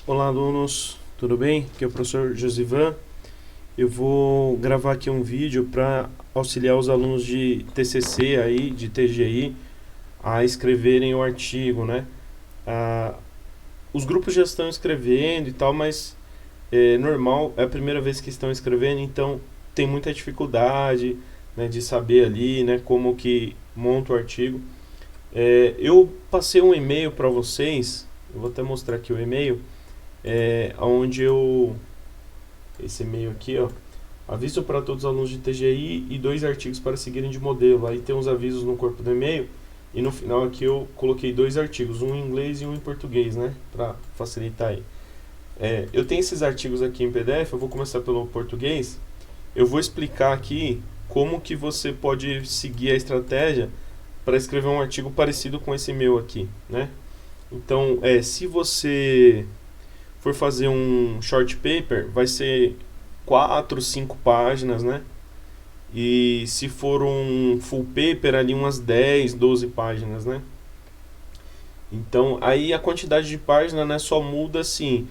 Olá, alunos, tudo bem? Aqui é o professor Josivan. Eu vou gravar aqui um vídeo para auxiliar os alunos de TCC aí, de TGI, a escreverem o artigo, né? Os grupos já estão escrevendo e tal, mas é normal, é a primeira vez que estão escrevendo, então tem muita dificuldade, né, de saber ali, né, como que monta o artigo. Eu passei um e-mail para vocês, eu vou até mostrar aqui o e-mail, onde esse e-mail aqui, ó, aviso para todos os alunos de TGI e 2 artigos para seguirem de modelo. Aí tem uns avisos no corpo do e-mail e no final aqui eu coloquei 2 artigos, um em inglês e um em português, né, para facilitar aí. Eu tenho esses artigos aqui em PDF, eu vou começar pelo português. Eu vou explicar aqui como que você pode seguir a estratégia para escrever um artigo parecido com esse meu aqui, né? Então, se você for fazer um short paper, vai ser 4, 5 páginas, né? E se for um full paper, ali umas 10, 12 páginas, né? Então, aí a quantidade de páginas, né, só muda assim.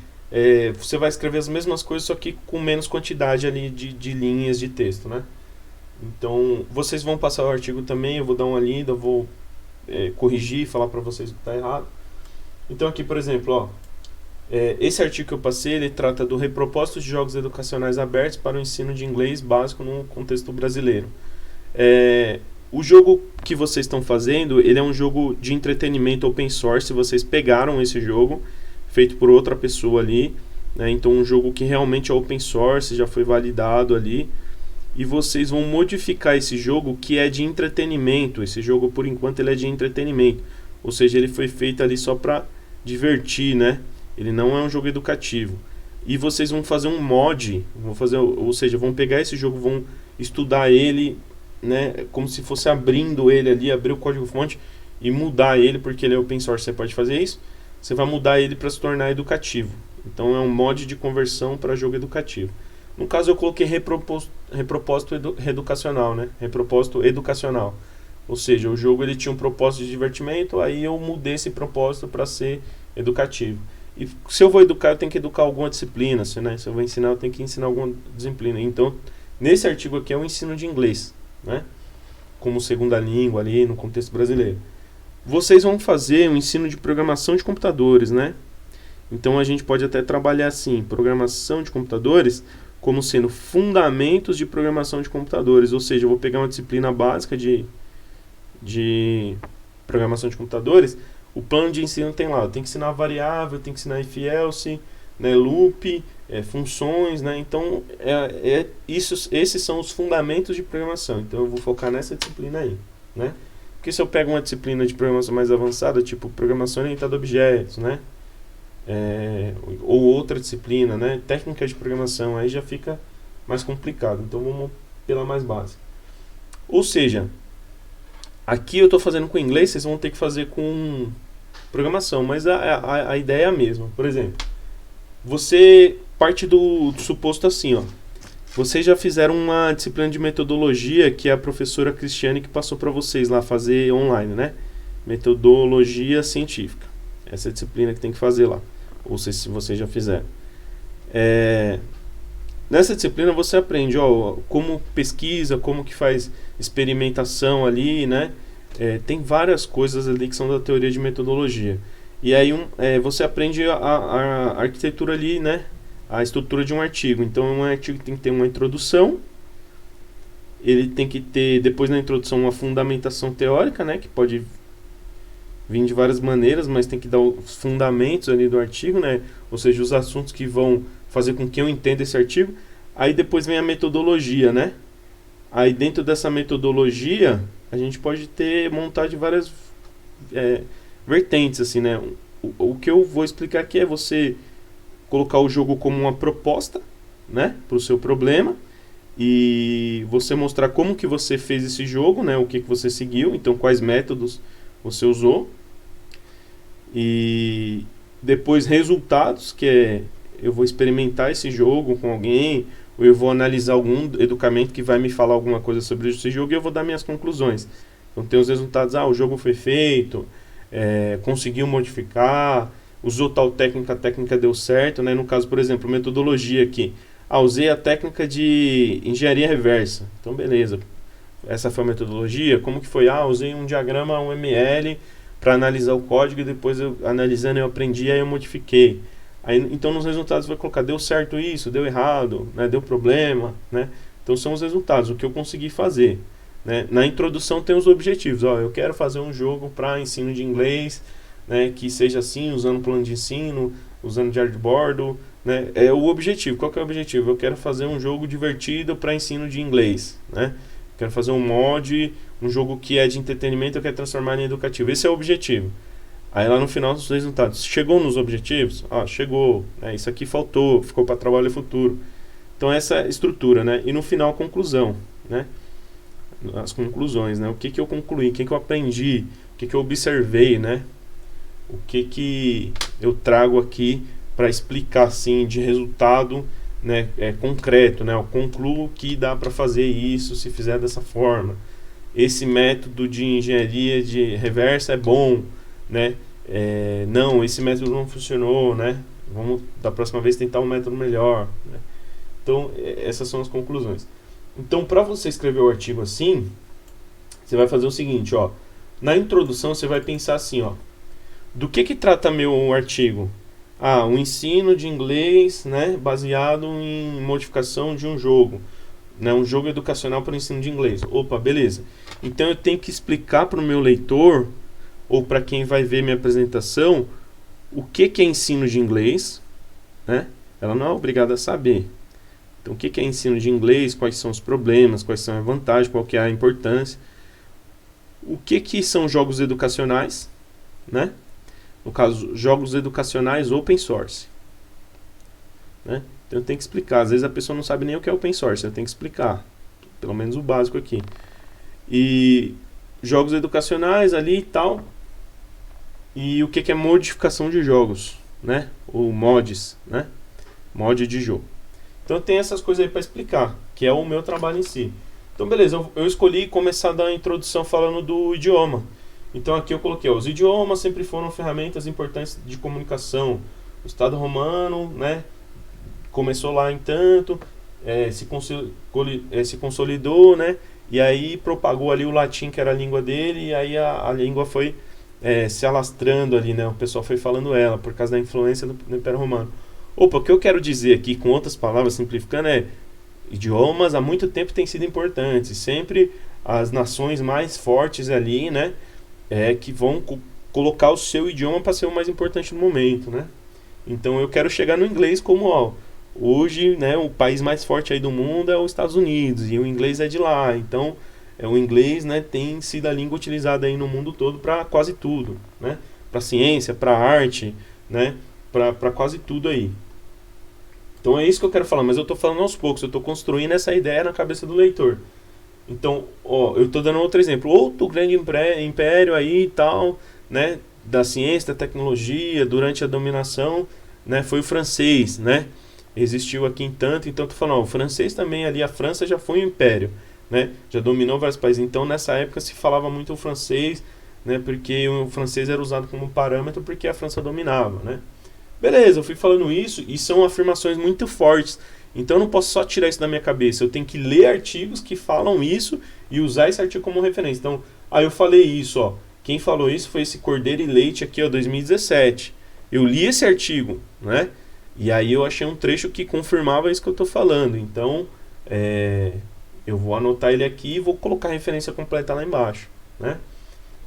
Você vai escrever as mesmas coisas, só que com menos quantidade ali de linhas de texto, né? Então, vocês vão passar o artigo também, eu vou dar uma lida, vou corrigir, falar para vocês o que está errado. Então aqui, por exemplo, ó, esse artigo que eu passei, ele trata do repropósito de jogos educacionais abertos para o ensino de inglês básico no contexto brasileiro. O jogo que vocês estão fazendo, ele é um jogo de entretenimento open source. Vocês pegaram esse jogo, feito por outra pessoa ali, né? Então um jogo que realmente é open source, já foi validado ali. E vocês vão modificar esse jogo que é de entretenimento. Esse jogo, por enquanto, ele é de entretenimento. Ou seja, ele foi feito ali só para divertir, né? Ele não é um jogo educativo. E vocês vão fazer um mod, ou seja, vão pegar esse jogo, vão estudar ele, né, como se fosse abrindo ele ali, abrir o código-fonte e mudar ele, porque ele é open source, você pode fazer isso. Você vai mudar ele para se tornar educativo. Então é um mod de conversão para jogo educativo. No caso eu coloquei repropósito educacional, né? Repropósito educacional. Ou seja, o jogo ele tinha um propósito de divertimento, aí eu mudei esse propósito para ser educativo. E se eu vou educar, eu tenho que educar alguma disciplina, né? Se eu vou ensinar, eu tenho que ensinar alguma disciplina. Então, nesse artigo aqui é o ensino de inglês, né? Como segunda língua ali no contexto brasileiro. Vocês vão fazer um ensino de programação de computadores, né? Então a gente pode até trabalhar assim, programação de computadores como sendo fundamentos de programação de computadores. Ou seja, eu vou pegar uma disciplina básica de programação de computadores. O plano de ensino tem lá, eu tenho que ensinar variável, tenho que ensinar if else, né, loop, funções, né? Então esses são os fundamentos de programação. Então eu vou focar nessa disciplina aí, né? Porque se eu pego uma disciplina de programação mais avançada, tipo programação orientada a objetos, né? Ou outra disciplina, né? Técnica de programação, aí já fica mais complicado. Então vamos pela mais básica. Ou seja, aqui eu estou fazendo com inglês, vocês vão ter que fazer com programação, mas a ideia é a mesma. Por exemplo, você parte do suposto assim, ó. Vocês já fizeram uma disciplina de metodologia que a professora Cristiane que passou para vocês lá fazer online, né? Metodologia científica. Essa é a disciplina que tem que fazer lá. Ou se vocês já fizeram. Nessa disciplina você aprende, ó, como pesquisa, como que faz experimentação ali, né? Tem várias coisas ali que são da teoria de metodologia. E aí você aprende a arquitetura ali, né? A estrutura de um artigo. Então um artigo tem que ter uma introdução. Ele tem que ter, depois na introdução, uma fundamentação teórica, né? Que pode vir de várias maneiras, mas tem que dar os fundamentos ali do artigo, né? Ou seja, os assuntos que vão fazer com que eu entenda esse artigo. Aí depois vem a metodologia, né? Aí dentro dessa metodologia, a gente pode montar de várias vertentes, assim, né? O que eu vou explicar aqui é você colocar o jogo como uma proposta, né? Para o seu problema. E você mostrar como que você fez esse jogo, né? O que você seguiu, então quais métodos você usou. E depois resultados, que eu vou experimentar esse jogo com alguém, ou eu vou analisar algum educamento que vai me falar alguma coisa sobre esse jogo e eu vou dar minhas conclusões. Então tem os resultados, o jogo foi feito, conseguiu modificar, usou tal técnica, a técnica deu certo, né? No caso, por exemplo, metodologia aqui. Usei a técnica de engenharia reversa. Então, beleza. Essa foi a metodologia. Como que foi? Usei um diagrama UML para analisar o código e depois analisando eu aprendi, aí eu modifiquei. Aí, então, nos resultados vai colocar, deu certo isso, deu errado, né? Deu problema, né? Então, são os resultados, o que eu consegui fazer. Né? Na introdução tem os objetivos. Eu quero fazer um jogo para ensino de inglês, né, que seja assim, usando plano de ensino, usando diário de bordo, né? É o objetivo. Qual que é o objetivo? Eu quero fazer um jogo divertido para ensino de inglês, né? Quero fazer um mod, um jogo que é de entretenimento, eu quero transformar em educativo. Esse é o objetivo. Aí lá no final dos resultados, chegou nos objetivos? Chegou, né? Isso aqui faltou, ficou para trabalho futuro. Então essa é a estrutura, né? E no final a conclusão, né? As conclusões, né? O que eu concluí, o que eu aprendi, o que eu observei, né? O que eu trago aqui para explicar assim de resultado, né, concreto, né? Eu concluo que dá para fazer isso se fizer dessa forma. Esse método de engenharia de reversa é bom, né? Não, esse método não funcionou, né? Vamos da próxima vez tentar um método melhor, né? Então, essas são as conclusões. Então, para você escrever o artigo assim, você vai fazer o seguinte, na introdução você vai pensar assim, do que trata meu artigo? O ensino de inglês, né, baseado em modificação de um jogo, né, um jogo educacional para o ensino de inglês. Opa, beleza. Então eu tenho que explicar para o meu leitor, ou para quem vai ver minha apresentação, o que é ensino de inglês, né? Ela não é obrigada a saber. Então, o que é ensino de inglês, quais são os problemas, quais são as vantagens, qual que é a importância. O que são jogos educacionais, né? No caso, jogos educacionais open source, né? Então, eu tenho que explicar. Às vezes a pessoa não sabe nem o que é open source, eu tenho que explicar. Pelo menos o básico aqui. E jogos educacionais ali e tal. E o que é modificação de jogos, né? Ou mods, né? Mod de jogo. Então tem essas coisas aí para explicar, que é o meu trabalho em si. Então beleza, eu escolhi começar a dar a introdução falando do idioma. Então aqui eu coloquei, os idiomas sempre foram ferramentas importantes de comunicação. O Estado romano, né, começou lá em tanto, se consolidou, né, e aí propagou ali o latim, que era a língua dele, e aí a língua foi se alastrando ali, né, o pessoal foi falando ela, por causa da influência do Império Romano. O que eu quero dizer aqui, com outras palavras, simplificando, idiomas há muito tempo têm sido importantes. Sempre as nações mais fortes ali, né, que vão colocar o seu idioma para ser o mais importante no momento, né. Então eu quero chegar no inglês como, hoje, né, o país mais forte aí do mundo é os Estados Unidos, e o inglês é de lá. Então, o inglês, né, tem sido a língua utilizada aí no mundo todo para quase tudo, né, para ciência, para arte, né, para quase tudo aí. Então é isso que eu quero falar, mas eu estou falando aos poucos, eu estou construindo essa ideia na cabeça do leitor. Então, eu estou dando outro exemplo. Outro grande império aí e tal, né, da ciência, da tecnologia, durante a dominação, né, foi o francês, né? Existiu aqui em tanto, então estou falando, o francês também ali, a França já foi um império, né? Já dominou vários países. Então nessa época se falava muito o francês, né, porque o francês era usado como parâmetro porque a França dominava, né? Beleza, eu fui falando isso e são afirmações muito fortes. Então eu não posso só tirar isso da minha cabeça. Eu tenho que ler artigos que falam isso e usar esse artigo como referência. Então, eu falei isso, Quem falou isso foi esse Cordeiro e Leite aqui, 2017. Eu li esse artigo, né? E aí eu achei um trecho que confirmava isso que eu estou falando. Então, eu vou anotar ele aqui e vou colocar a referência completa lá embaixo, né?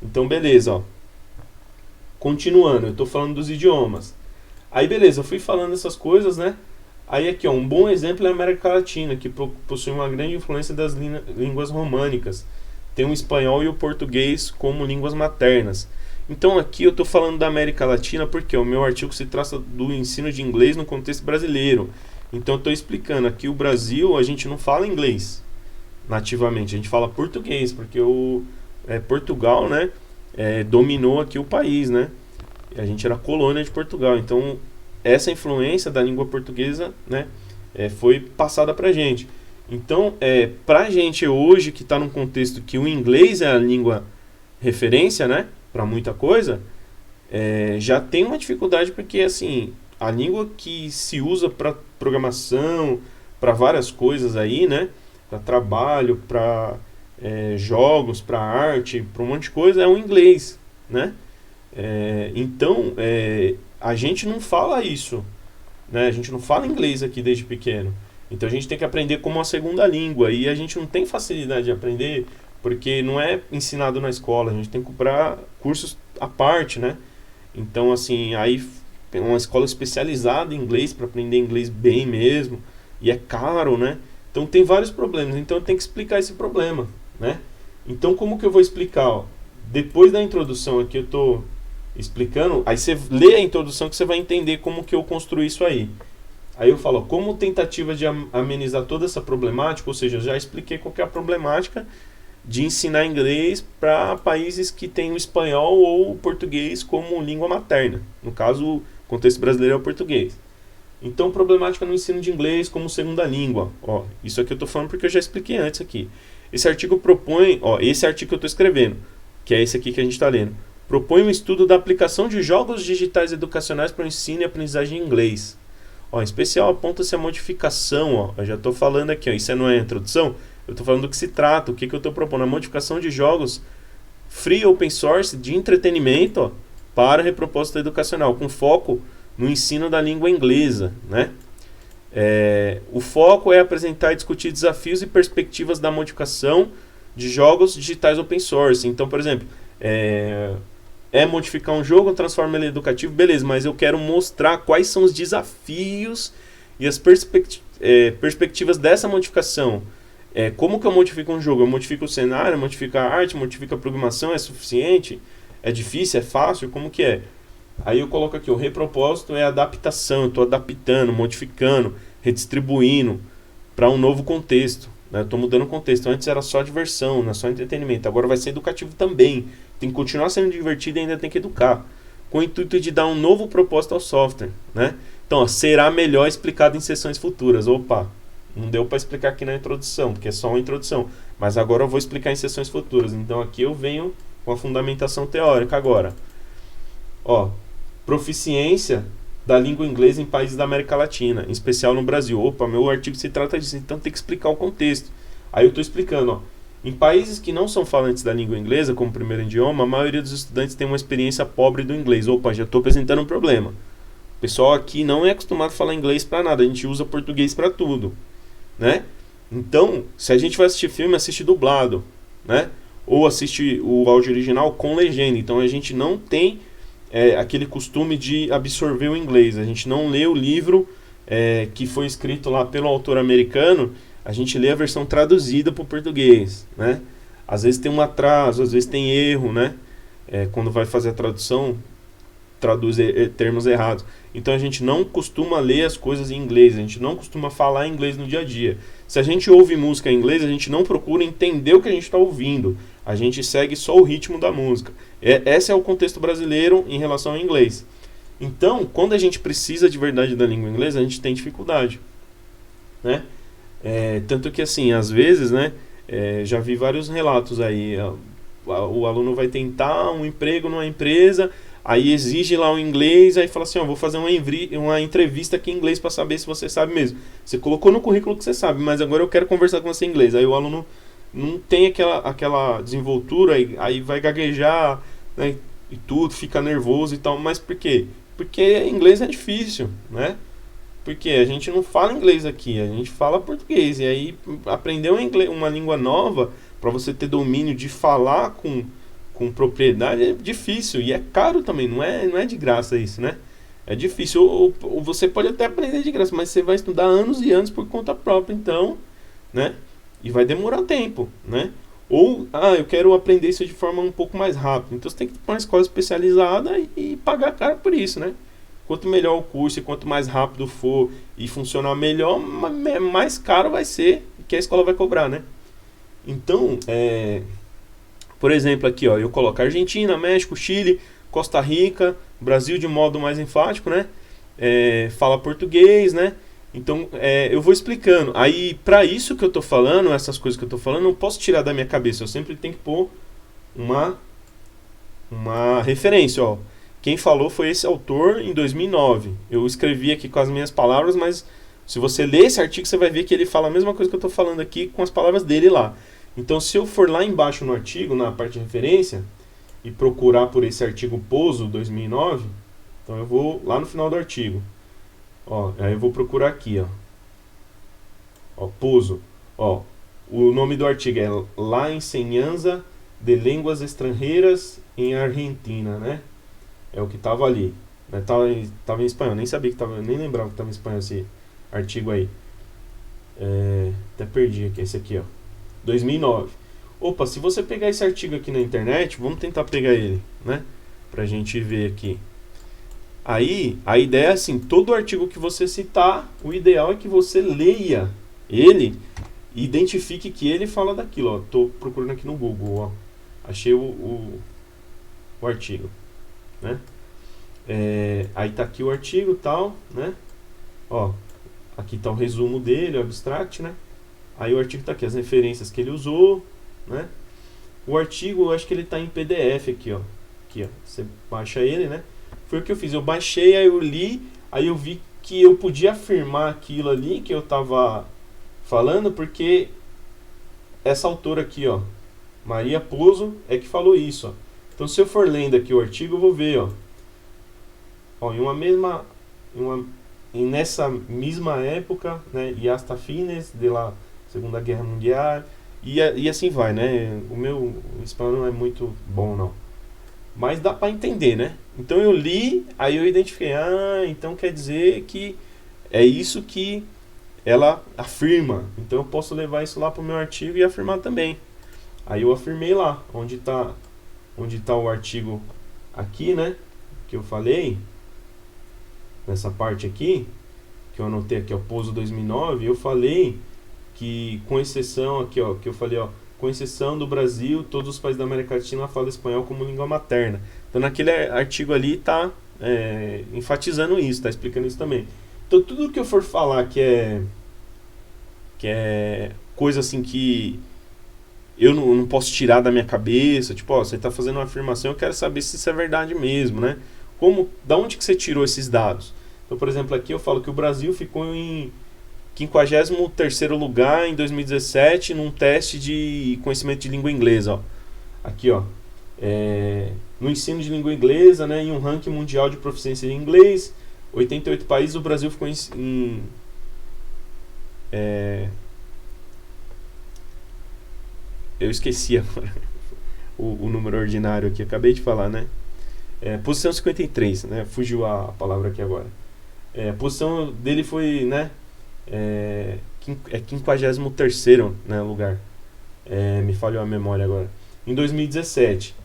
Então, beleza, Continuando, eu estou falando dos idiomas. Aí beleza, eu fui falando essas coisas, né? Aí aqui, um bom exemplo é a América Latina, que possui uma grande influência das línguas românicas. Tem o espanhol e o português como línguas maternas. Então aqui eu estou falando da América Latina porque o meu artigo se trata do ensino de inglês no contexto brasileiro. Então eu estou explicando, aqui o Brasil a gente não fala inglês nativamente, a gente fala português, porque Portugal, né, dominou aqui o país, né? A gente era colônia de Portugal, então essa influência da língua portuguesa, né, foi passada pra gente. Então, pra gente hoje que está num contexto que o inglês é a língua referência, né, para muita coisa, já tem uma dificuldade porque, assim, a língua que se usa para programação, para várias coisas aí, né? Para trabalho, para jogos, para arte, para um monte de coisa, é o inglês, né? Então, a gente não fala isso, né? A gente não fala inglês aqui desde pequeno. Então a gente tem que aprender como uma segunda língua. E a gente não tem facilidade de aprender porque não é ensinado na escola. A gente tem que comprar cursos à parte, né? Então, assim, aí tem uma escola especializada em inglês para aprender inglês bem mesmo. E é caro, né? Então tem vários problemas. Então eu tenho que explicar esse problema, né? Então como que eu vou explicar? Ó? Depois da introdução aqui eu estou explicando. Aí você lê a introdução que você vai entender como que eu construí isso aí. Aí eu falo, ó, como tentativa de amenizar toda essa problemática, ou seja, eu já expliquei qual que é a problemática de ensinar inglês para países que têm o espanhol ou o português como língua materna. No caso, o contexto brasileiro é o português. Então, problemática no ensino de inglês como segunda língua. Ó, isso aqui eu estou falando porque eu já expliquei antes aqui. Esse artigo propõe, ó, esse artigo que eu estou escrevendo, que é esse aqui que a gente está lendo, propõe um estudo da aplicação de jogos digitais educacionais para o ensino e aprendizagem em inglês. Ó, em especial, aponta-se a modificação, ó, eu já estou falando aqui, ó, isso não é a introdução, eu estou falando do que se trata, o que eu estou propondo, a modificação de jogos free open source de entretenimento, ó, para repropósito educacional, com foco no ensino da língua inglesa, né? O foco é apresentar e discutir desafios e perspectivas da modificação de jogos digitais open source. Então, por exemplo, modificar um jogo, transformar ele em educativo, beleza, mas eu quero mostrar quais são os desafios e as perspectivas dessa modificação. Como que eu modifico um jogo? Eu modifico o cenário, eu modifico a arte, eu modifico a programação, é suficiente? É difícil? É fácil? Como que é? Aí eu coloco aqui, o repropósito é adaptação, eu estou adaptando, modificando, redistribuindo para um novo contexto. Né? Eu estou mudando o contexto. Antes era só diversão, não é só entretenimento. Agora vai ser educativo também. Tem que continuar sendo divertido e ainda tem que educar. Com o intuito de dar um novo propósito ao software. Né? Então, ó, será melhor explicado em sessões futuras. Opa, não deu para explicar aqui na introdução, porque é só uma introdução. Mas agora eu vou explicar em sessões futuras. Então aqui eu venho com a fundamentação teórica agora. Ó, proficiência da língua inglesa em países da América Latina, em especial no Brasil. Opa, meu artigo se trata disso, então tem que explicar o contexto. Aí eu estou explicando, ó. Em países que não são falantes da língua inglesa como primeiro idioma, a maioria dos estudantes tem uma experiência pobre do inglês. Opa, já estou apresentando um problema. O pessoal aqui não é acostumado a falar inglês para nada, a gente usa português para tudo, né? Então, se a gente vai assistir filme, assiste dublado, né? Ou assiste o áudio original com legenda. Então a gente não tem aquele costume de absorver o inglês. A gente não lê o livro que foi escrito lá pelo autor americano, a gente lê a versão traduzida para o português, né? Às vezes tem um atraso, às vezes tem erro, né? Quando vai fazer a tradução, traduz termos errados. Então a gente não costuma ler as coisas em inglês, a gente não costuma falar inglês no dia a dia. Se a gente ouve música em inglês, a gente não procura entender o que a gente está ouvindo. A gente segue só o ritmo da música. Esse é o contexto brasileiro em relação ao inglês. Então, quando a gente precisa de verdade da língua inglesa, a gente tem dificuldade, né? Tanto que, assim, às vezes, né, já vi vários relatos aí. O aluno vai tentar um emprego numa empresa, aí exige lá o inglês, aí fala assim, ó, vou fazer uma entrevista aqui em inglês para saber se você sabe mesmo. Você colocou no currículo que você sabe, mas agora eu quero conversar com você em inglês. Aí o aluno não tem aquela desenvoltura, aí vai gaguejar, né, e tudo, fica nervoso e tal. Mas por quê? Porque inglês é difícil, né? Porque a gente não fala inglês aqui, a gente fala português. E aí aprender uma língua nova, para você ter domínio de falar com propriedade, é difícil. E é caro também, não é de graça isso, né? É difícil. Ou você pode até aprender de graça, mas você vai estudar anos e anos por conta própria, então, né? E vai demorar tempo, né? Ou, eu quero aprender isso de forma um pouco mais rápida. Então você tem que ir para uma escola especializada e pagar caro por isso, né? Quanto melhor o curso e quanto mais rápido for e funcionar melhor, mais caro vai ser que a escola vai cobrar, né? Então, por exemplo, aqui, ó, eu coloco Argentina, México, Chile, Costa Rica, Brasil de modo mais enfático, né? Fala português, né? Então, eu vou explicando. Aí, para isso que eu tô falando, essas coisas que eu tô falando, não posso tirar da minha cabeça. Eu sempre tenho que pôr uma referência, ó. quem falou foi esse autor em 2009. Eu escrevi aqui com as minhas palavras, mas se você ler esse artigo, você vai ver que ele fala a mesma coisa que eu estou falando aqui com as palavras dele lá. Então, se eu for lá embaixo no artigo, na parte de referência, e procurar por esse artigo Pozo 2009, então eu vou lá no final do artigo. Ó, aí eu vou procurar aqui, ó, Pozo. Ó, o nome do artigo é La Enseñanza de Línguas Estrangeiras em Argentina, né? É o que estava ali. Né? Tava em espanhol, nem sabia que tava, nem lembrava que estava em espanhol esse artigo aí. Até perdi aqui, esse aqui, ó. 2009. Opa, se você pegar esse artigo aqui na internet, vamos tentar pegar ele, né? Pra gente ver aqui. Aí, a ideia é assim, todo artigo que você citar, o ideal é que você leia ele e identifique que ele fala daquilo, ó. Tô procurando aqui no Google, ó. Achei o artigo, né? Aí tá aqui o artigo e tal, né? Ó, aqui tá o resumo dele, o abstract, né? Aí o artigo tá aqui, as referências que ele usou, né? O artigo, eu acho que ele tá em PDF aqui, ó. Aqui, ó. Você baixa ele, né? Foi o que eu fiz. Eu baixei, aí eu li, aí eu vi que eu podia afirmar aquilo ali que eu tava falando, porque essa autora aqui, ó, Maria Pozo, é que falou isso, ó. Então, se eu for lendo aqui o artigo, eu vou ver, ó. Ó, nessa mesma época, né? E hasta fines de la Segunda Guerra Mundial. E assim vai, né? O meu espanhol não é muito bom, não. Mas dá pra entender, né? Então eu li, aí eu identifiquei. Ah, então quer dizer que é isso que ela afirma. Então eu posso levar isso lá pro meu artigo e afirmar também. Aí eu afirmei lá, onde tá o artigo aqui, né? Que eu falei. Nessa parte aqui, que eu anotei aqui, ó, Pozo 2009, eu falei que, com exceção aqui, ó, que eu falei, ó, com exceção do Brasil, todos os países da América Latina falam espanhol como língua materna. Então, naquele artigo ali tá enfatizando isso, tá explicando isso também. Então, tudo que eu for falar que é coisa assim que eu não posso tirar da minha cabeça, tipo, ó, você tá fazendo uma afirmação, eu quero saber se isso é verdade mesmo, né? Da onde que você tirou esses dados? Então, por exemplo, aqui eu falo que o Brasil ficou em 53º lugar em 2017 num teste de conhecimento de língua inglesa, ó. Aqui, ó, no ensino de língua inglesa, né, em um ranking mundial de proficiência em inglês, 88 países, o Brasil ficou eu esqueci agora o número ordinário aqui, acabei de falar, né? Posição 53, né? Fugiu a palavra aqui agora. A posição dele foi, né? 53º, né, lugar. Me falhou a memória agora. Em 2017.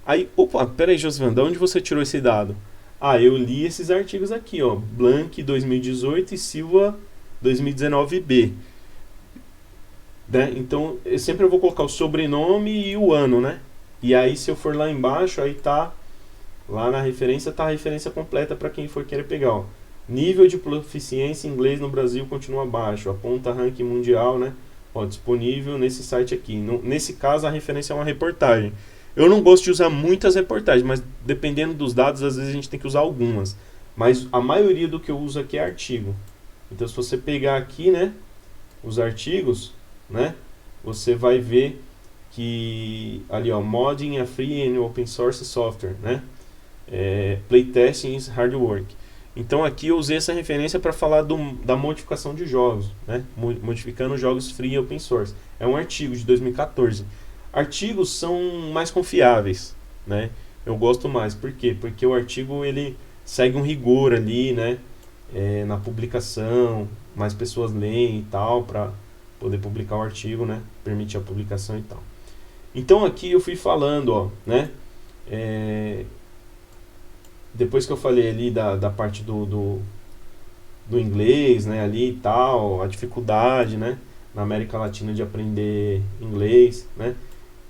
Aí, opa, peraí, Josivan, de onde você tirou esse dado? Ah, eu li esses artigos aqui, ó. Blank 2018 e Silva 2019b. Né? Então, eu sempre vou colocar o sobrenome e o ano, né? E aí, se eu for lá embaixo, aí tá... Lá na referência tá a referência completa para quem for querer pegar, ó. Nível de proficiência em inglês no Brasil continua baixo. Aponta ranking mundial, né? Ó, disponível nesse site aqui. Nesse caso, a referência é uma reportagem. Eu não gosto de usar muitas reportagens, mas dependendo dos dados, às vezes a gente tem que usar algumas. Mas a maioria do que eu uso aqui é artigo. Então, se você pegar aqui, né, os artigos, né, você vai ver que ali, ó, Modding a Free and Open Source Software, né? Playtesting is hard work. Então aqui eu usei essa referência para falar da modificação de jogos, né? Modificando jogos free e open source. É um artigo de 2014. Artigos são mais confiáveis, né? Eu gosto mais. Por quê? Porque o artigo ele segue um rigor ali, né? Na publicação, mais pessoas leem e tal, para poder publicar o artigo, né? Permitir a publicação e tal. Então aqui eu fui falando, ó, né? Depois que eu falei ali da parte do inglês, né, ali e tal, a dificuldade, né, na América Latina de aprender inglês, né.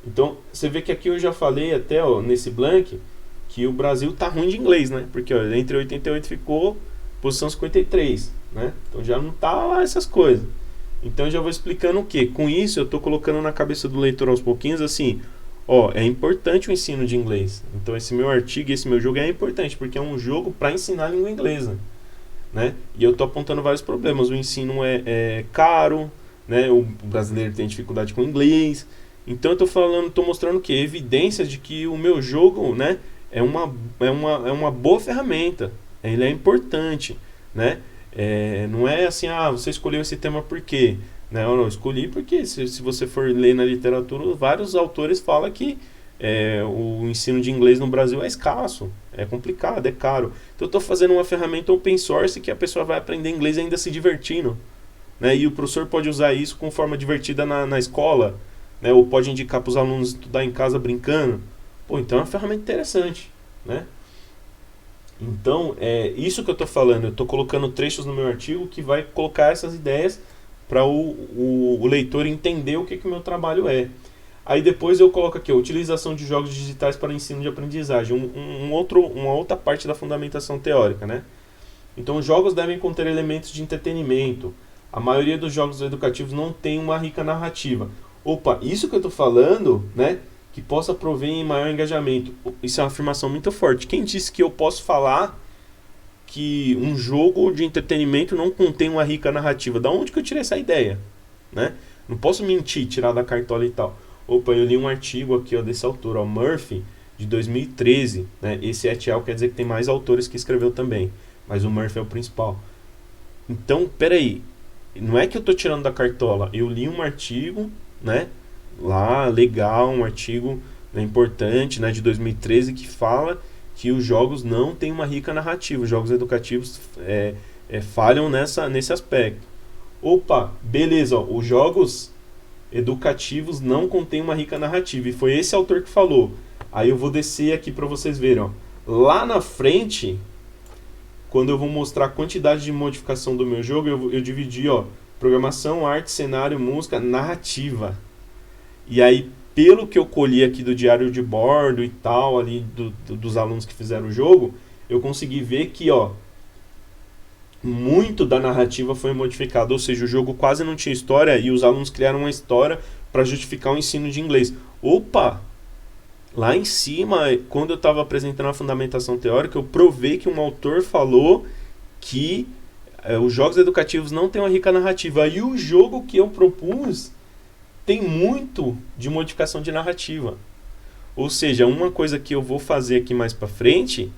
Então, você vê que aqui eu já falei até, ó, nesse blank, que o Brasil tá ruim de inglês, né, porque ó, entre 88 ficou posição 53, né, então já não tá lá essas coisas. Então eu já vou explicando o que. Com isso eu tô colocando na cabeça do leitor aos pouquinhos, assim, Ó, é importante o ensino de inglês. Então esse meu artigo e esse meu jogo é importante, porque é um jogo para ensinar a língua inglesa, né? E eu tô apontando vários problemas. O ensino é caro, né? O brasileiro tem dificuldade com o inglês. Então eu tô mostrando que evidências de que o meu jogo, né, é uma boa ferramenta. Ele é importante, né? Não é assim, você escolheu esse tema por quê? Não, eu escolhi porque se você for ler na literatura, vários autores falam que o ensino de inglês no Brasil é escasso, é complicado, é caro. Então eu estou fazendo uma ferramenta open source que a pessoa vai aprender inglês ainda se divertindo, né? E o professor pode usar isso com forma divertida na escola, né? Ou pode indicar para os alunos estudar em casa brincando. Pô, então é uma ferramenta interessante, né? Então, é isso que eu estou falando. Eu estou colocando trechos no meu artigo que vai colocar essas ideias para o leitor entender o que o meu trabalho é. Aí depois eu coloco aqui a utilização de jogos digitais para ensino de aprendizagem, uma outra parte da fundamentação teórica, né? Então, os jogos devem conter elementos de entretenimento. A maioria dos jogos educativos não tem uma rica narrativa. Opa, isso que eu estou falando, né? Que possa prover em maior engajamento. Isso é uma afirmação muito forte. Quem disse que eu posso falar que um jogo de entretenimento não contém uma rica narrativa? Da onde que eu tirei essa ideia? Né? Não posso mentir, tirar da cartola e tal. Opa, eu li um artigo aqui, ó, desse autor, ó, Murphy, de 2013. Né? Esse et al. Quer dizer que tem mais autores que escreveu também. Mas o Murphy é o principal. Então, peraí. Não é que eu estou tirando da cartola. Eu li um artigo, né? Lá, legal, um artigo, né, importante, né, de 2013, que fala que os jogos não têm uma rica narrativa. Os jogos educativos falham nesse aspecto. Opa, beleza, ó, os jogos educativos não contêm uma rica narrativa. E foi esse autor que falou. Aí eu vou descer aqui para vocês verem. Ó. Lá na frente, quando eu vou mostrar a quantidade de modificação do meu jogo, eu dividi, ó, programação, arte, cenário, música, narrativa. E aí, pelo que eu colhi aqui do diário de bordo e tal, ali dos alunos que fizeram o jogo, eu consegui ver que, ó, muito da narrativa foi modificado. Ou seja, o jogo quase não tinha história e os alunos criaram uma história para justificar o ensino de inglês. Opa! Lá em cima, quando eu estava apresentando a fundamentação teórica, eu provei que um autor falou que os jogos educativos não têm uma rica narrativa. E o jogo que eu propus tem muito de modificação de narrativa. Ou seja, uma coisa que eu vou fazer aqui mais para frente,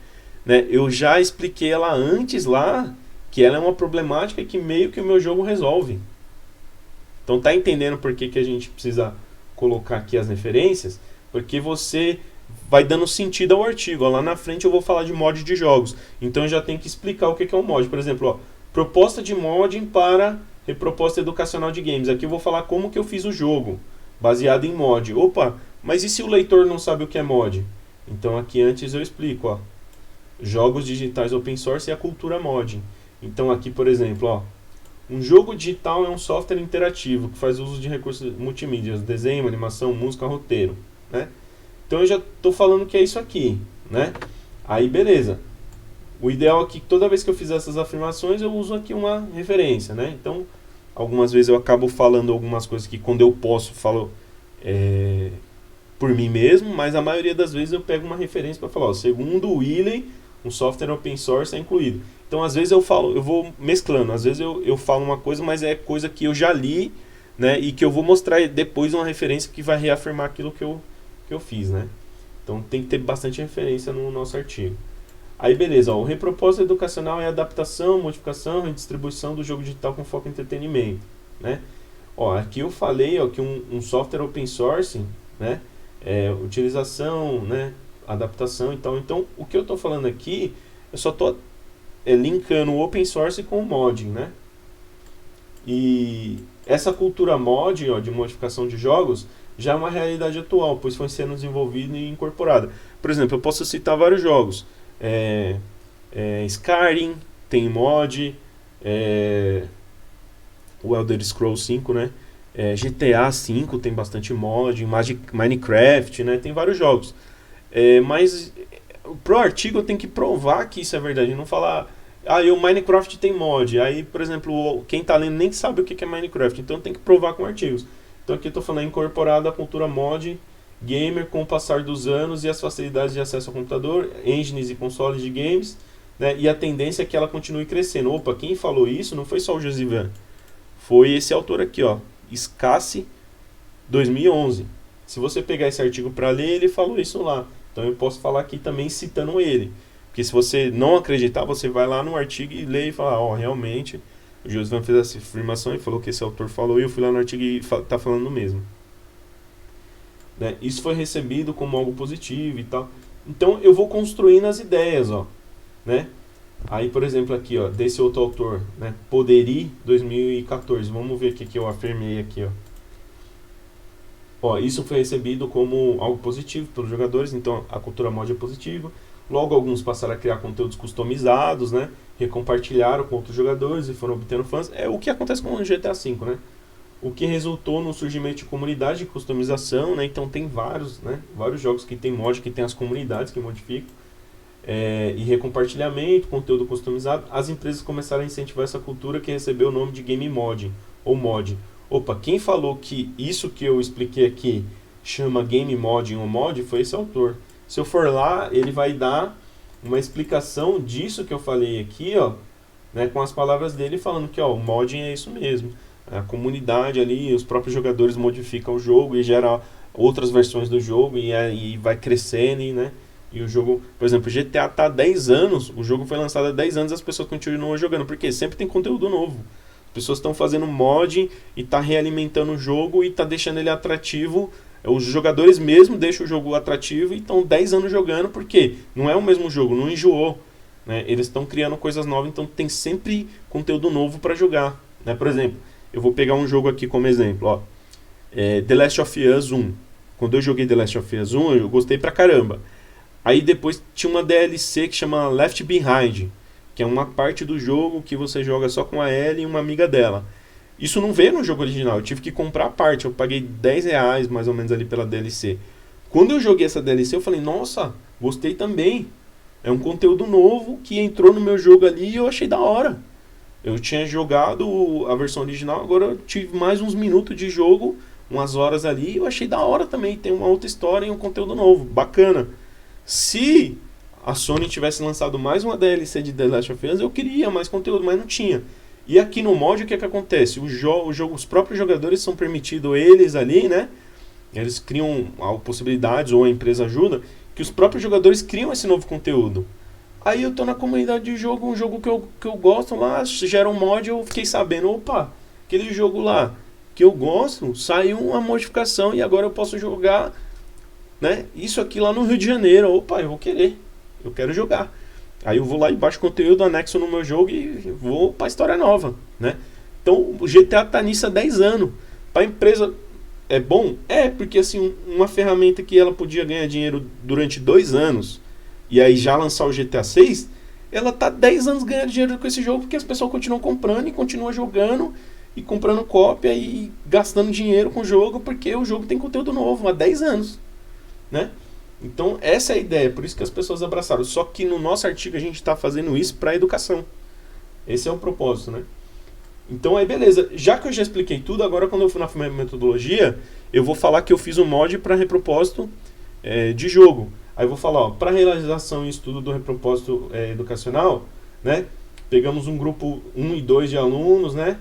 né, eu já expliquei ela antes lá, que ela é uma problemática que meio que o meu jogo resolve. Então tá entendendo por que a gente precisa colocar aqui as referências? Porque você vai dando sentido ao artigo. Ó, lá na frente eu vou falar de mod de jogos. Então eu já tenho que explicar o que é um mod. Por exemplo, ó, proposta de modding para proposta educacional de games. Aqui eu vou falar como que eu fiz o jogo, baseado em mod. Opa, mas e se o leitor não sabe o que é mod? Então aqui antes eu explico, ó, jogos digitais open source e a cultura modding. Então aqui, por exemplo, ó, um jogo digital é um software interativo que faz uso de recursos multimídia, desenho, animação, música, roteiro, né? Então eu já estou falando que é isso aqui, né? Aí beleza. O ideal é que toda vez que eu fizer essas afirmações eu uso aqui uma referência, né? Então algumas vezes eu acabo falando algumas coisas que quando eu posso falo por mim mesmo, mas a maioria das vezes eu pego uma referência para falar, ó, segundo o Wiley, um software open source é incluído. Então às vezes eu vou mesclando, às vezes eu falo uma coisa, mas é coisa que eu já li, né, e que eu vou mostrar depois uma referência que vai reafirmar aquilo que eu fiz, né? Então tem que ter bastante referência no nosso artigo. Aí beleza, ó, o repropósito educacional é a adaptação, modificação e redistribuição do jogo digital com foco em entretenimento, né? Ó, aqui eu falei, ó, que um software open source, né, utilização, né, adaptação e tal. Então o que eu estou falando aqui, eu só estou linkando o open source com o modding, né? E essa cultura mod, ó, de modificação de jogos já é uma realidade atual, pois foi sendo desenvolvida e incorporada. Por exemplo, eu posso citar vários jogos. Skyrim tem mod, o Elder Scrolls 5, né? GTA 5 tem bastante mod, Minecraft, né? Tem vários jogos. Mas pro artigo eu tenho que provar que isso é verdade, não falar, o Minecraft tem mod. Aí, por exemplo, quem tá lendo nem sabe o que é Minecraft, então tem que provar com artigos. Então aqui eu tô falando incorporado a cultura mod gamer com o passar dos anos e as facilidades de acesso ao computador, engines e consoles de games, né? E a tendência é que ela continue crescendo. Opa, quem falou isso não foi só o Josivan, foi esse autor aqui, ó, Scassi, 2011. Se você pegar esse artigo para ler, ele falou isso lá. Então eu posso falar aqui também citando ele. Porque se você não acreditar, você vai lá no artigo e lê e fala, ó, realmente, o Josivan fez essa afirmação e falou que esse autor falou, e eu fui lá no artigo e tá falando o mesmo. Né? Isso foi recebido como algo positivo e tal. Então eu vou construindo as ideias, ó, né? Aí, por exemplo, aqui, ó, desse outro autor, né? Poderi, 2014. Vamos ver o que eu afirmei aqui, ó. Ó, isso foi recebido como algo positivo pelos jogadores, então a cultura mod é positiva. Logo, alguns passaram a criar conteúdos customizados, né? Recompartilharam com outros jogadores e foram obtendo fãs. É o que acontece com o GTA V, né? O que resultou no surgimento de comunidade de customização, né? Então tem vários, né? Vários jogos que tem mod, que tem as comunidades que modificam. E recompartilhamento, conteúdo customizado. As empresas começaram a incentivar essa cultura que recebeu o nome de game modding, ou mod. Opa, quem falou que isso que eu expliquei aqui chama game modding ou mod foi esse autor. Se eu for lá, ele vai dar uma explicação disso que eu falei aqui, ó, né, com as palavras dele, falando que ó, o modding é isso mesmo. A comunidade ali, os próprios jogadores modificam o jogo e gera outras versões do jogo e vai crescendo, né? E o jogo, por exemplo, o GTA tá há 10 anos, o jogo foi lançado há 10 anos, as pessoas continuam jogando, porque sempre tem conteúdo novo. As pessoas estão fazendo mod e tá realimentando o jogo e tá deixando ele atrativo. Os jogadores mesmo deixam o jogo atrativo e estão 10 anos jogando, porque não é o mesmo jogo, não enjoou, né? Eles estão criando coisas novas, então tem sempre conteúdo novo para jogar, né? Por exemplo, eu vou pegar um jogo aqui como exemplo, ó, The Last of Us 1. Quando eu joguei The Last of Us 1, eu gostei pra caramba. Aí depois tinha uma DLC que chama Left Behind, que é uma parte do jogo que você joga só com a Ellie e uma amiga dela. Isso não veio no jogo original, eu tive que comprar a parte, eu paguei R$10 mais ou menos ali pela DLC. Quando eu joguei essa DLC eu falei, nossa, gostei também. É um conteúdo novo que entrou no meu jogo ali e eu achei da hora. Eu tinha jogado a versão original, agora eu tive mais uns minutos de jogo, umas horas ali, e eu achei da hora também. Tem uma outra história e um conteúdo novo, bacana. Se a Sony tivesse lançado mais uma DLC de The Last of Us, eu queria mais conteúdo, mas não tinha. E aqui no mod, o que acontece? Os próprios jogadores são permitidos, eles ali, né? Eles criam possibilidades, ou a empresa ajuda, que os próprios jogadores criam esse novo conteúdo. Aí eu tô na comunidade de jogo, um jogo que eu gosto lá, gera um mod, eu fiquei sabendo, opa, aquele jogo lá que eu gosto, saiu uma modificação e agora eu posso jogar, né? Isso aqui lá no Rio de Janeiro, opa, eu vou querer, eu quero jogar. Aí eu vou lá e baixo conteúdo, anexo no meu jogo e vou pra história nova, né? Então o GTA tá nisso há 10 anos. Pra empresa é bom? É, porque assim, uma ferramenta que ela podia ganhar dinheiro durante 2 anos e aí já lançar o GTA 6, ela tá 10 anos ganhando dinheiro com esse jogo porque as pessoas continuam comprando e continuam jogando e comprando cópia e gastando dinheiro com o jogo porque o jogo tem conteúdo novo há 10 anos, né? Então essa é a ideia, por isso que as pessoas abraçaram. Só que no nosso artigo a gente está fazendo isso para educação. Esse é o propósito, né? Então aí beleza, já que eu já expliquei tudo, agora quando eu for na metodologia, eu vou falar que eu fiz um mod para repropósito de jogo. Aí eu vou falar, ó, para realização e estudo do repropósito educacional, né? Pegamos um grupo 1 e 2 de alunos, né?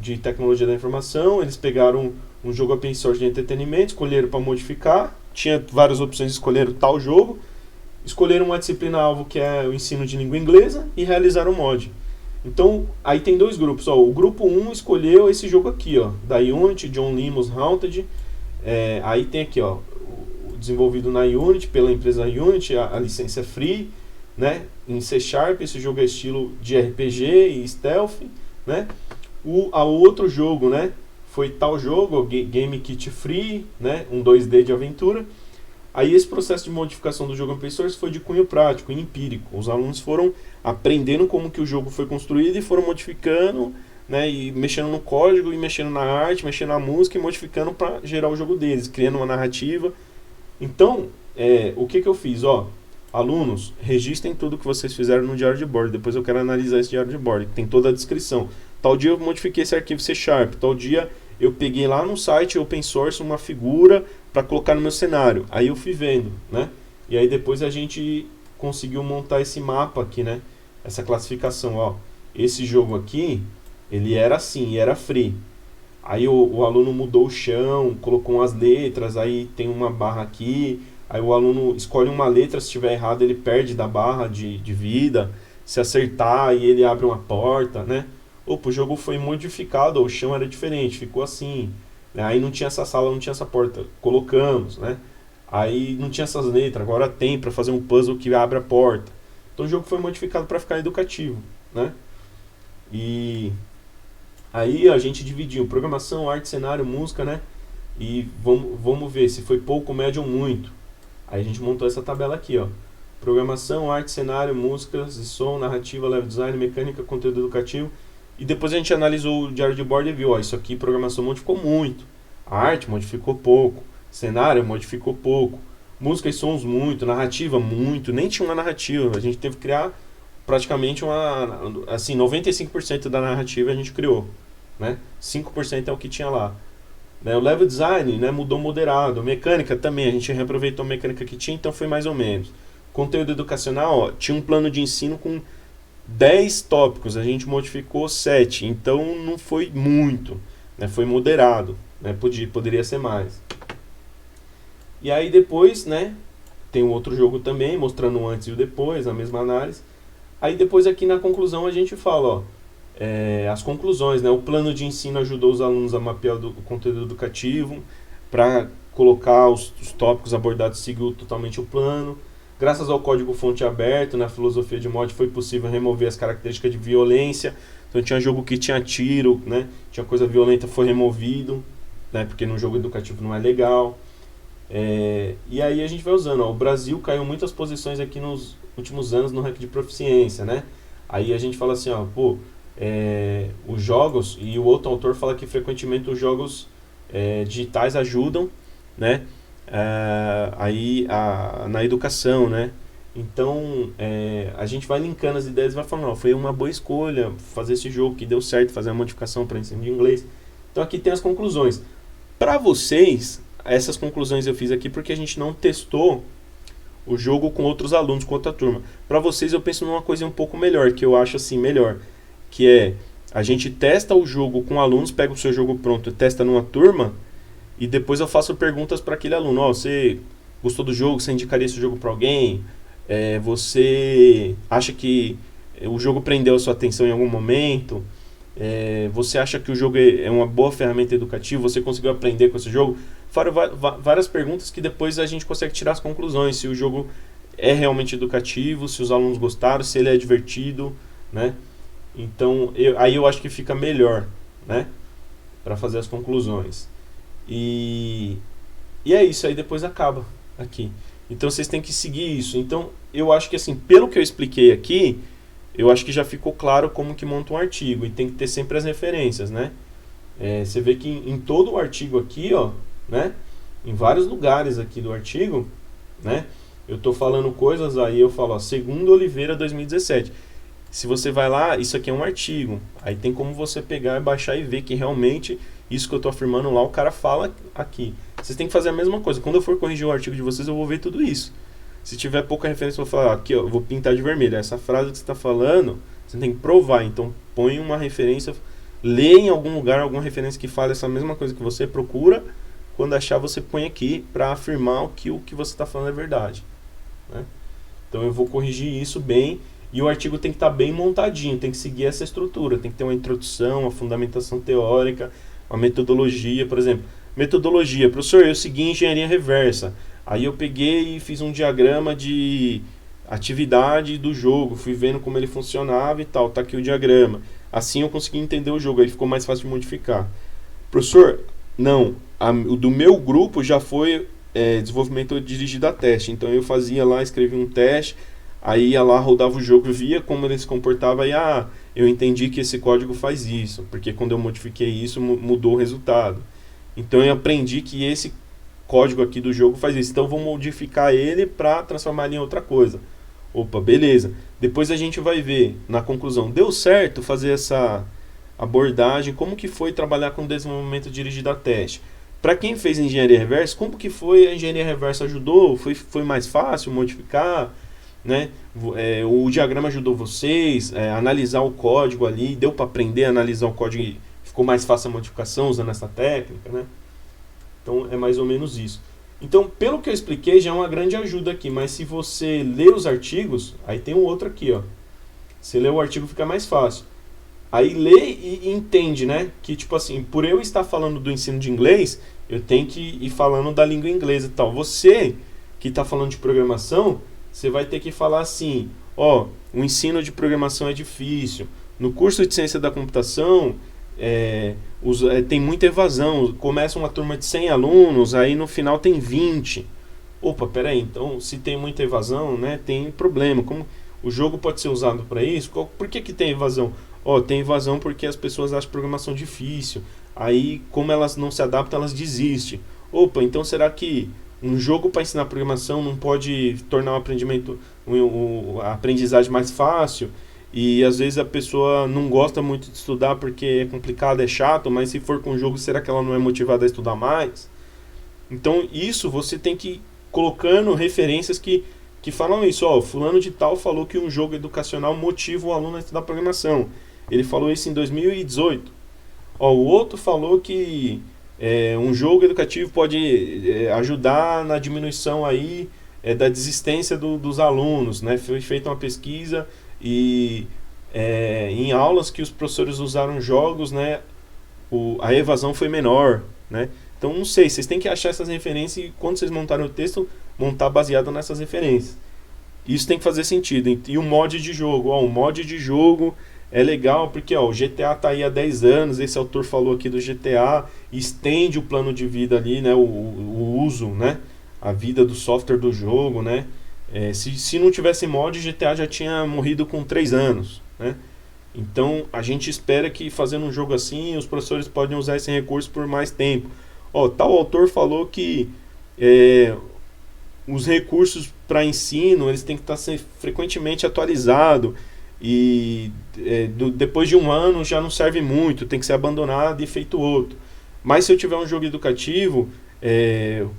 De tecnologia da informação, eles pegaram um jogo open source de entretenimento, escolheram para modificar, tinha várias opções, escolheram tal jogo, escolheram uma disciplina-alvo que é o ensino de língua inglesa e realizaram o mod. Então, aí tem dois grupos, ó, o grupo 1 escolheu esse jogo aqui, ó, da Unity, John Limos Haunted, aí tem aqui, ó, desenvolvido na Unity, pela empresa Unity, a licença é free, né, em C#, esse jogo é estilo de RPG e stealth, né, o outro jogo, né, foi tal jogo, Game Kit Free, né, um 2D de aventura. Aí esse processo de modificação do jogo open source foi de cunho prático, empírico. Os alunos foram aprendendo como que o jogo foi construído e foram modificando, né, e mexendo no código, e mexendo na arte, mexendo na música e modificando para gerar o jogo deles, criando uma narrativa. Então, o que eu fiz? Ó, alunos, registrem tudo que vocês fizeram no diário de bordo. Depois eu quero analisar esse diário de bordo, que tem toda a descrição. Tal dia eu modifiquei esse arquivo C#, tal dia eu peguei lá no site open source uma figura para colocar no meu cenário. Aí eu fui vendo, né? E aí depois a gente conseguiu montar esse mapa aqui, né? Essa classificação, ó. Esse jogo aqui, ele era assim, era free. Aí o aluno mudou o chão, colocou umas letras, aí tem uma barra aqui. Aí o aluno escolhe uma letra, se estiver errado ele perde da barra de vida. Se acertar, aí ele abre uma porta, né? Opa, o jogo foi modificado, o chão era diferente, ficou assim. Né? Aí não tinha essa sala, não tinha essa porta. Colocamos, né? Aí não tinha essas letras, agora tem para fazer um puzzle que abre a porta. Então o jogo foi modificado para ficar educativo, né? E aí a gente dividiu programação, arte, cenário, música, né? E vamos ver se foi pouco, médio ou muito. Aí a gente montou essa tabela aqui, ó. Programação, arte, cenário, músicas e som, narrativa, level design, mecânica, conteúdo educativo. E depois a gente analisou o diário de bordo e viu, ó, isso aqui programação modificou muito. A arte modificou pouco. Cenário modificou pouco. Música e sons muito. Narrativa muito. Nem tinha uma narrativa. A gente teve que criar praticamente uma... Assim, 95% da narrativa a gente criou. Né? 5% é o que tinha lá. Né? O level design, né, mudou moderado. Mecânica também. A gente reaproveitou a mecânica que tinha, então foi mais ou menos. Conteúdo educacional, ó, tinha um plano de ensino com 10 tópicos. A gente modificou 7. Então não foi muito. Né? Foi moderado. Né? Poderia ser mais. E aí depois, né, tem um outro jogo também, mostrando o antes e o depois, a mesma análise. Aí depois aqui na conclusão a gente fala, ó, as conclusões, né, o plano de ensino ajudou os alunos a mapear o conteúdo educativo, para colocar os tópicos abordados, seguiu totalmente o plano. Graças ao código-fonte aberto, na filosofia de mod, foi possível remover as características de violência. Então tinha jogo que tinha tiro, né, tinha coisa violenta, foi removido, né, porque no jogo educativo não é legal. E aí a gente vai usando, ó, o Brasil caiu muitas posições aqui nos últimos anos no ranking de proficiência, né? Aí a gente fala assim, ó, pô, os jogos, e o outro autor fala que frequentemente os jogos digitais ajudam, né? Na educação, né? Então a gente vai linkando as ideias e vai falando, ó, foi uma boa escolha fazer esse jogo que deu certo, fazer a modificação para ensino de inglês. Então aqui tem as conclusões. Para vocês, essas conclusões eu fiz aqui porque a gente não testou o jogo com outros alunos, com outra turma. Para vocês eu penso numa coisa um pouco melhor, que eu acho assim melhor, que é a gente testa o jogo com alunos, pega o seu jogo pronto, testa numa turma e depois eu faço perguntas para aquele aluno, ó, você gostou do jogo, você indicaria esse jogo para alguém? Você acha que o jogo prendeu a sua atenção em algum momento? Você acha que o jogo é uma boa ferramenta educativa? Você conseguiu aprender com esse jogo? Várias perguntas que depois a gente consegue tirar as conclusões. Se o jogo é realmente educativo, se os alunos gostaram, se ele é divertido, né? Então, aí eu acho que fica melhor, né? Para fazer as conclusões. E é isso, aí depois acaba aqui. Então vocês têm que seguir isso. Então, eu acho que assim, pelo que eu expliquei aqui, eu acho que já ficou claro como que monta um artigo. E tem que ter sempre as referências, né? Você vê que em todo o artigo aqui, ó, né? Em vários lugares aqui do artigo, né? Eu estou falando coisas, aí eu falo, ó, segundo Oliveira 2017. Se você vai lá, isso aqui é um artigo. Aí tem como você pegar e baixar e ver que realmente isso que eu estou afirmando lá, o cara fala aqui. Vocês têm que fazer a mesma coisa. Quando eu for corrigir o artigo de vocês, eu vou ver tudo isso. Se tiver pouca referência, eu vou falar, aqui ó, eu vou pintar de vermelho. Essa frase que você está falando, você tem que provar. Então põe uma referência, lê em algum lugar alguma referência que fale essa mesma coisa que você procura. Quando achar, você põe aqui para afirmar que o que você está falando é verdade, né? Então eu vou corrigir isso bem. E o artigo tem que estar bem montadinho, tem que seguir essa estrutura. Tem que ter uma introdução, uma fundamentação teórica, uma metodologia, por exemplo. Metodologia, professor, eu segui engenharia reversa. Aí eu peguei e fiz um diagrama de atividade do jogo, fui vendo como ele funcionava e tal, tá aqui o diagrama. Assim eu consegui entender o jogo, aí ficou mais fácil de modificar. Professor, não, o do meu grupo já foi desenvolvimento dirigido a teste. Então eu fazia lá, escrevia um teste, aí ia lá, rodava o jogo, via como ele se comportava, aí eu entendi que esse código faz isso, porque quando eu modifiquei isso, mudou o resultado. Então eu aprendi que esse código aqui do jogo faz isso, então eu vou modificar ele para transformar ele em outra coisa. Opa, beleza. Depois a gente vai ver na conclusão, deu certo fazer essa abordagem, como que foi trabalhar com desenvolvimento dirigido a teste? para quem fez engenharia reversa, como que foi a engenharia reversa? Ajudou? Foi mais fácil modificar? Né? O diagrama ajudou vocês a analisar o código ali, deu para aprender a analisar o código e ficou mais fácil a modificação usando essa técnica, né? Então é mais ou menos isso. Então, pelo que eu expliquei, já é uma grande ajuda aqui, mas se você ler os artigos, aí tem um outro aqui, ó. Você lê o artigo, fica mais fácil. Aí lê e entende, né? Que tipo assim, por eu estar falando do ensino de inglês, eu tenho que ir falando da língua inglesa e tal. Você que está falando de programação, você vai ter que falar assim, ó, o ensino de programação é difícil. No curso de ciência da computação, tem muita evasão. Começa uma turma de 100 alunos, aí no final tem 20. Opa, peraí, então se tem muita evasão, né, tem problema. Como o jogo pode ser usado para isso? Por que tem evasão? Tem evasão porque as pessoas acham programação difícil. Aí, como elas não se adaptam, elas desistem. Opa, então será que um jogo para ensinar programação não pode tornar a aprendizagem mais fácil? E às vezes a pessoa não gosta muito de estudar porque é complicado, é chato, mas se for com o jogo, será que ela não é motivada a estudar mais? Então isso você tem que ir colocando referências que falam isso. Fulano de tal falou que um jogo educacional motiva o aluno a estudar programação. Ele falou isso em 2018. O outro falou que um jogo educativo pode ajudar na diminuição aí, da desistência dos alunos, né? Foi feita uma pesquisa e em aulas que os professores usaram jogos, né, a evasão foi menor, né? Então não sei, vocês têm que achar essas referências e quando vocês montarem o texto, montar baseado nessas referências. Isso tem que fazer sentido. E o mod de jogo, o mod de jogo é legal porque o GTA tá aí há 10 anos, esse autor falou aqui do GTA, estende o plano de vida ali, né, o uso, né, a vida do software do jogo, né. Se não tivesse mod, GTA já tinha morrido com 3 anos, né. Então a gente espera que fazendo um jogo assim, os professores podem usar esse recurso por mais tempo. Tal autor falou que os recursos para ensino eles têm que estar frequentemente atualizados e depois de um ano já não serve muito, tem que ser abandonado e feito outro. Mas se eu tiver um jogo educativo,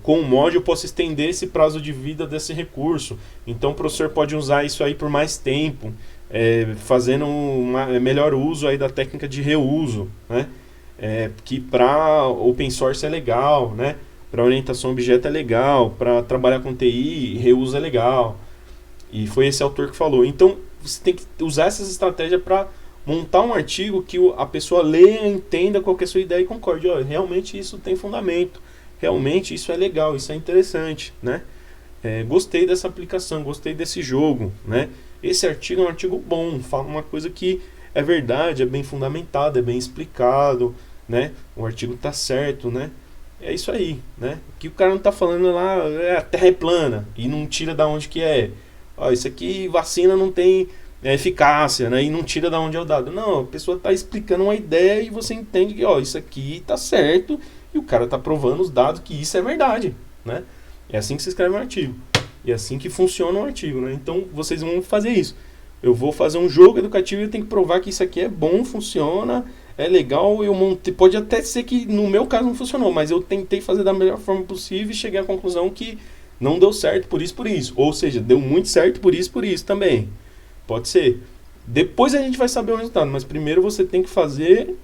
com o mod eu posso estender esse prazo de vida desse recurso. Então o professor pode usar isso aí por mais tempo, fazendo melhor uso aí da técnica de reuso, né? Que para open source é legal, né? Para orientação a objeto é legal, para trabalhar com TI, reuso é legal. E foi esse autor que falou. Então você tem que usar essas estratégias para montar um artigo que a pessoa leia, entenda qual que é a sua ideia e concorde. Realmente isso tem fundamento, realmente isso é legal, isso é interessante, né? Gostei dessa aplicação, gostei desse jogo, né? Esse artigo é um artigo bom, fala uma coisa que é verdade, é bem fundamentado, é bem explicado, né? O artigo está certo, né? É isso aí, né? O que o cara não está falando lá a terra é plana e não tira da onde que é. Isso aqui, vacina não tem eficácia, né? E não tira da onde é o dado. Não, a pessoa está explicando uma ideia e você entende que isso aqui está certo e o cara está provando os dados que isso é verdade, né? É assim que se escreve um artigo. E é assim que funciona um artigo, né? Então vocês vão fazer isso. Eu vou fazer um jogo educativo e eu tenho que provar que isso aqui é bom, funciona, é legal. Eu montei, pode até ser que no meu caso não funcionou, mas eu tentei fazer da melhor forma possível e cheguei à conclusão que não deu certo por isso, por isso. Ou seja, deu muito certo por isso também. Pode ser. Depois a gente vai saber o resultado, mas primeiro você tem que fazer,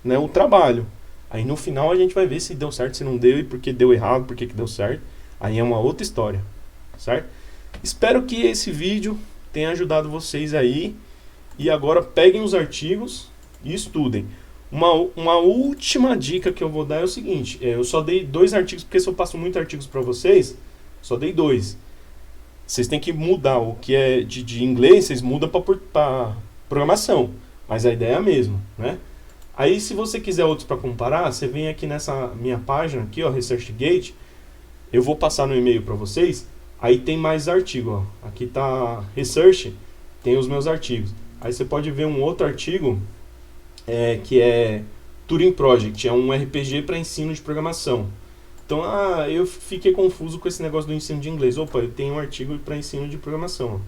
né, o trabalho. Aí no final a gente vai ver se deu certo, se não deu e por que deu errado, por que deu certo. Aí é uma outra história, certo? Espero que esse vídeo tenha ajudado vocês aí. E agora peguem os artigos e estudem. Uma última dica que eu vou dar é o seguinte. Eu só dei 2 artigos, porque se eu passo muitos artigos para vocês, só dei 2. Vocês têm que mudar o que é de inglês, vocês mudam para programação. Mas a ideia é a mesma, né? Aí se você quiser outros para comparar, você vem aqui nessa minha página aqui, ResearchGate. Eu vou passar no e-mail para vocês. Aí tem mais artigo, aqui tá Research, tem os meus artigos. Aí você pode ver um outro artigo que é Turing Project, é um RPG para ensino de programação. Então, eu fiquei confuso com esse negócio do ensino de inglês. Opa, eu tenho um artigo para ensino de programação.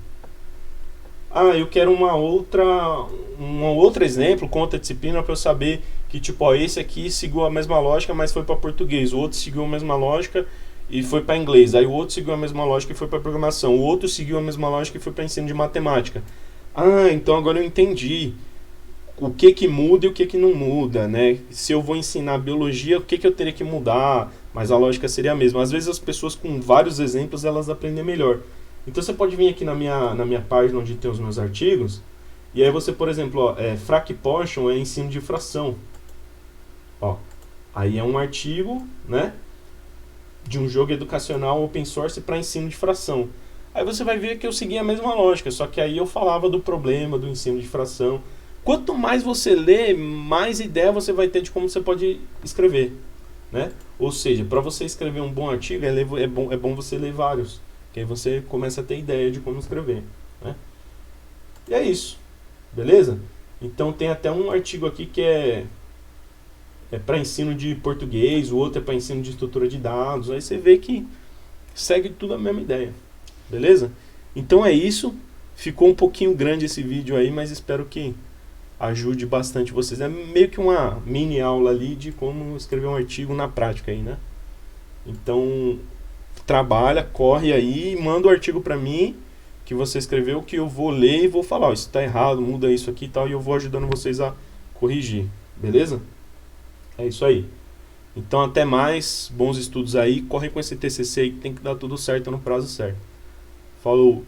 Ah, eu quero um outro exemplo com outra disciplina para eu saber que, tipo, ó, esse aqui seguiu a mesma lógica, mas foi para português. O outro seguiu a mesma lógica e foi para inglês. Aí o outro seguiu a mesma lógica e foi para programação. O outro seguiu a mesma lógica e foi para ensino de matemática. Ah, então agora eu entendi o que que muda e o que que não muda, né? Se eu vou ensinar biologia, o que que eu teria que mudar? Mas a lógica seria a mesma. Às vezes as pessoas com vários exemplos, elas aprendem melhor. Então você pode vir aqui na minha página onde tem os meus artigos, e aí você, por exemplo, ó, frac portion é ensino de fração. Ó, aí é um artigo, né, de um jogo educacional open source para ensino de fração. Aí você vai ver que eu segui a mesma lógica, só que aí eu falava do problema do ensino de fração. Quanto mais você lê, mais ideia você vai ter de como você pode escrever, né? Ou seja, para você escrever um bom artigo, é bom você ler vários, que aí você começa a ter ideia de como escrever, né? E é isso, beleza? Então tem até um artigo aqui que é para ensino de português, o outro é para ensino de estrutura de dados. Aí você vê que segue tudo a mesma ideia, beleza? Então é isso. Ficou um pouquinho grande esse vídeo aí, mas espero que ajude bastante vocês. É meio que uma mini aula ali de como escrever um artigo na prática aí, né? Então trabalha, corre aí, manda o artigo para mim que você escreveu, que eu vou ler e vou falar, ó, isso tá errado, muda isso aqui e tal, e eu vou ajudando vocês a corrigir, beleza? É isso aí. Então até mais, bons estudos aí, corre com esse TCC aí que tem que dar tudo certo no prazo certo. Falou!